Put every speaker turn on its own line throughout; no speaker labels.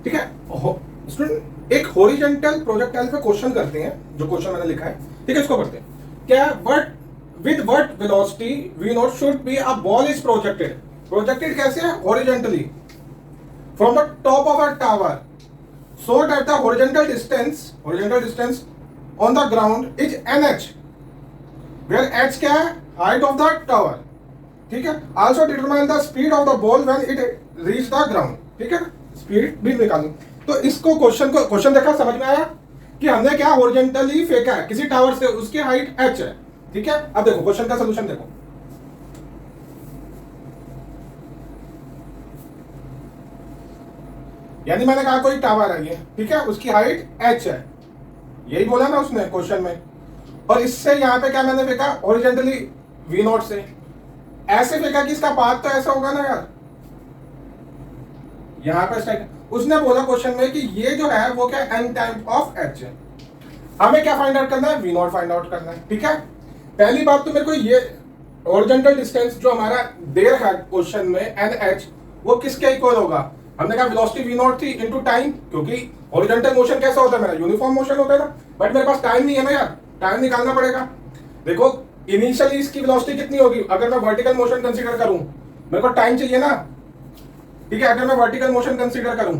ठीक है स्टूडेंट, एक हॉरिजॉन्टल प्रोजेक्टाइल पे क्वेश्चन करते हैं, जो क्वेश्चन मैंने लिखा है, ठीक है, इसको पढ़ते हैं। क्या what with what velocity we note should be a ball is projected. Projected कैसे है? Horizontally from the top of a tower so that the horizontal distance on the ground is nh, where h क्या है? height of the tower, ठीक है। also determine the speed of the ball when it reach the ground, ठीक है, speed भी निकालनी। तो इसको क्वेश्चन देखा, समझ में आया कि हमने क्या हॉरिजॉन्टली फेंका है किसी टावर से, उसकी हाइट h है, ठीक है। अब देखो क्वेश्चन का सोल्यूशन देखो, यानी मैंने कहा कोई टावर है ये, ठीक है, उसकी हाइट h है, यही बोला ना उसने क्वेश्चन में। और इससे यहां पे क्या मैंने फेंका? हॉरिजॉन्टली v नॉट से ऐसे फेंका कि इसका पाथ तो ऐसा होगा ना यार, यहां पे स्ट्राइक। उसने बोला क्वेश्चन में कि ये जो है वो क्या n टाइम ऑफ h है। हमें क्या फाइंड आउट करना है? v नॉट फाइंड आउट करना है, ठीक है। पहली बात तो मेरे को ये हॉरिजॉन्टल डिस्टेंस जो हमारा दे रखा है क्वेश्चन में nh, वो किसके इक्वल होगा? हमने कहा वेलोसिटी v नॉट थी इनटू टाइम, क्योंकि हॉरिजॉन्टल मोशन कैसा होता है मेरा? यूनिफॉर्म मोशन होता है ना, बट मेरे पास टाइम नहीं है ना यार, टाइम निकालना पड़ेगा। देखो इनिशियली इसकी वेलोसिटी कितनी होगी अगर मैं वर्टिकल मोशन कंसीडर करूं, मेरे को टाइम चाहिए ना, ठीक है। अगर मैं वर्टिकल मोशन कंसीडर करूं,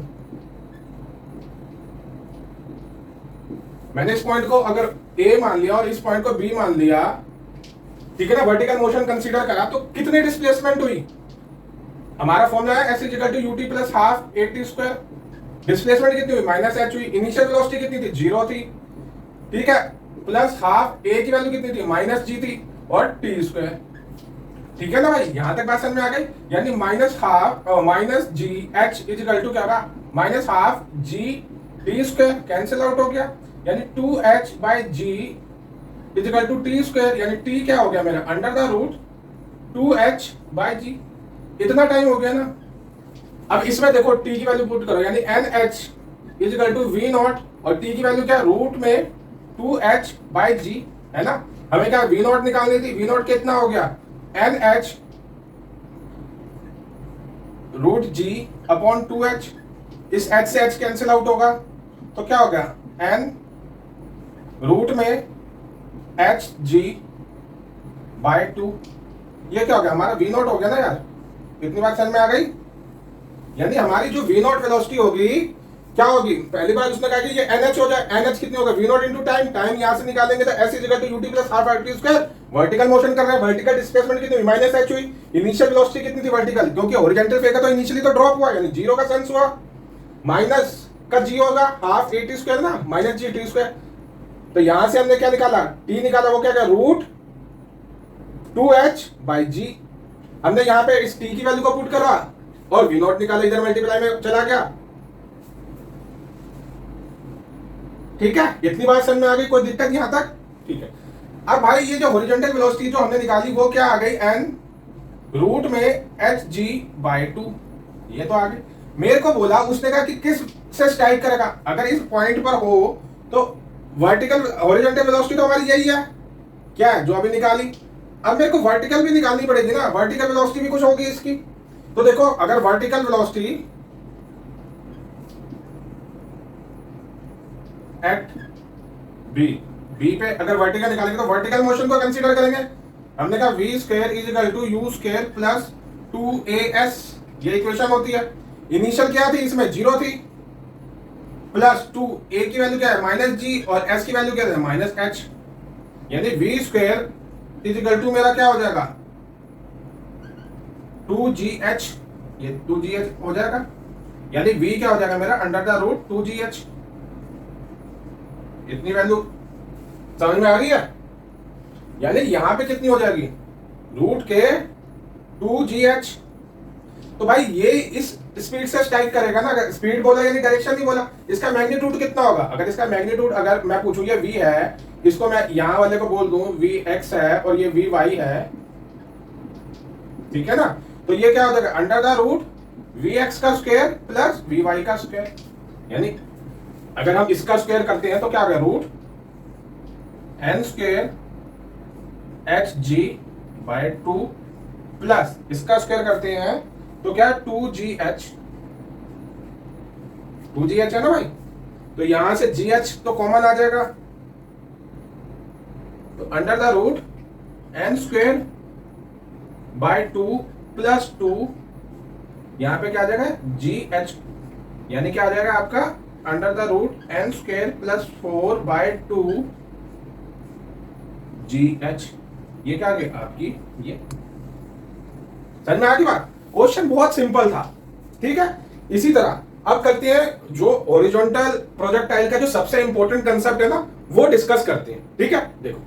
मैंने इस पॉइंट को अगर a मान लिया और इस पॉइंट को b मान लिया, ठीक है ना, वर्टिकल मोशन कंसीडर करा, तो कितनी डिस्प्लेसमेंट हुई? हमारा फॉर्मूला है s equal to ut plus half at square. Displacement कितनी हुई? माइनस h हुई। इनिशियल वेलोसिटी कितनी थी? 0 थी, ठीक है, प्लस हाफ a की वैल्यू कितनी थी? माइनस g थी, और t स्क्वायर, ठीक है ना भाई, यहां तक बात समझ में आ गई। यानी minus half minus g h equal to क्या होगा? Minus half g t square, cancel out हो गया, यानी 2h by g equal to t square, यानी t क्या हो गया मेरा? Under the root 2h by g। इतना टाइम हो गया ना। अब इसमें देखो t की वैल्यू पुट करो, यानी nh equal to v naught, और t की वैल्यू क्या? रूट में 2h बाई g, है ना। हमें क्या v नॉट निकालनी थी? v नॉट कितना हो गया? nh root g upon 2h। इस h से h कैंसिल आउट होगा, तो क्या हो गया? n रूट में h g बाय 2। ये क्या हो गया? हमारा v नॉट हो गया ना यार, इतनी बात समझ में आ गई। यानी हमारी जो v नॉट वेलोसिटी होगी क्या होगी? पहली बार उसने कहा कि ये nh हो जाए, nh कितनी होगा? v naught into time, time यहां से निकालेंगे तो s equal to ut plus half at square. Vertical motion कर रहे हैं, वर्टिकल डिस्प्लेसमेंट कितनी हुई? माइनस h हुई। इनिशियल वेलोसिटी कितनी थी वर्टिकल? क्योंकि हॉरिजॉन्टल फेंका तो इनिशियली तो ड्रॉप हुआ, यानी 0 का सेंस हुआ। माइनस का g होगा हाफ at स्क्वायर ना, माइनस g t स्क्वायर। तो यहां से हमने क्या निकाला? t निकाला, वो क्या क्या? Root 2h by g। हमने यहाँ पे इस t की वैल्यू को पुट करा और v नॉट निकाला, इधर मल्टीप्लाई में चला गया, ठीक है। इतनी बात समझ में आ गई? कोई दिक्कत यहां तक? ठीक है। अब भाई ये जो हॉरिजॉन्टल वेलोसिटी जो हमने निकाली वो क्या आ गई? n रूट में hg बाई 2, ये तो आ गई। मेरे को बोला, उसने कहा कि किस से स्ट्राइक करेगा? अगर इस पॉइंट पर हो तो वर्टिकल हॉरिजॉन्टल वेलोसिटी तो हमारी यही है, क्या है, जो अभी निकाली। अब मेरे को वर्टिकल भी निकालनी पड़ेगी ना, वर्टिकल वेलोसिटी भी कुछ होगी इसकी। तो देखो अगर वर्टिकल वेलोसिटी एट बी पे अगर वर्टिकल निकालेंगे तो वर्टिकल मोशन को कंसीडर करेंगे। हमने कहा v square is equal to u square plus 2as, ये इक्वेशन होती है। इनिशियल क्या थी इसमें? 0 थी, प्लस 2 a की वैल्यू क्या है? माइनस g, और s की वैल्यू क्या है? Minus h। यानी v square is equal to मेरा क्या हो जाएगा? 2gh, ये 2gh हो जाएगा, यानी v क्या हो जाएगा मेरा? Under the root 2gh। इतनी वैल्यू समझ में आ रही है? यानी यहां पे कितनी हो जाएगी? रूट के 2gh। तो भाई ये इस स्पीड से स्ट्राइक करेगा ना, अगर स्पीड बोला यानी डायरेक्शन नहीं बोला। इसका मैग्नीट्यूड कितना होगा? अगर इसका मैग्नीट्यूड अगर मैं पूछूं ये v है, इसको मैं यहां वाले को बोल दूं vx है और ये vy है, ठीक है ना। तो ये क्या हो जाएगा? अंडर द रूट vx का स्क्वायर प्लस vy का स्क्वायर। यानी अगर हम इसका स्क्वायर करते हैं तो क्या होगा? Root n square hg by 2 plus इसका स्क्वायर करते हैं तो क्या? 2gh 2GH है ना भाई, तो यहां से GH तो कॉमन आ जाएगा, तो under the root n square by 2 plus 2, यहां पे क्या आ जाएगा GH, यानी क्या आ जाएगा आपका under the root n square plus 4 by 2 GH। ये क्या आ गया आपकी, ये समझ में आ गई बात। क्वेश्चन बहुत सिंपल था, ठीक है। इसी तरह अब करते हैं जो हॉरिजॉन्टल प्रोजेक्टाइल का जो सबसे इंपॉर्टेंट कंसेप्ट है ना, वो डिस्कस करते हैं, ठीक है। देखो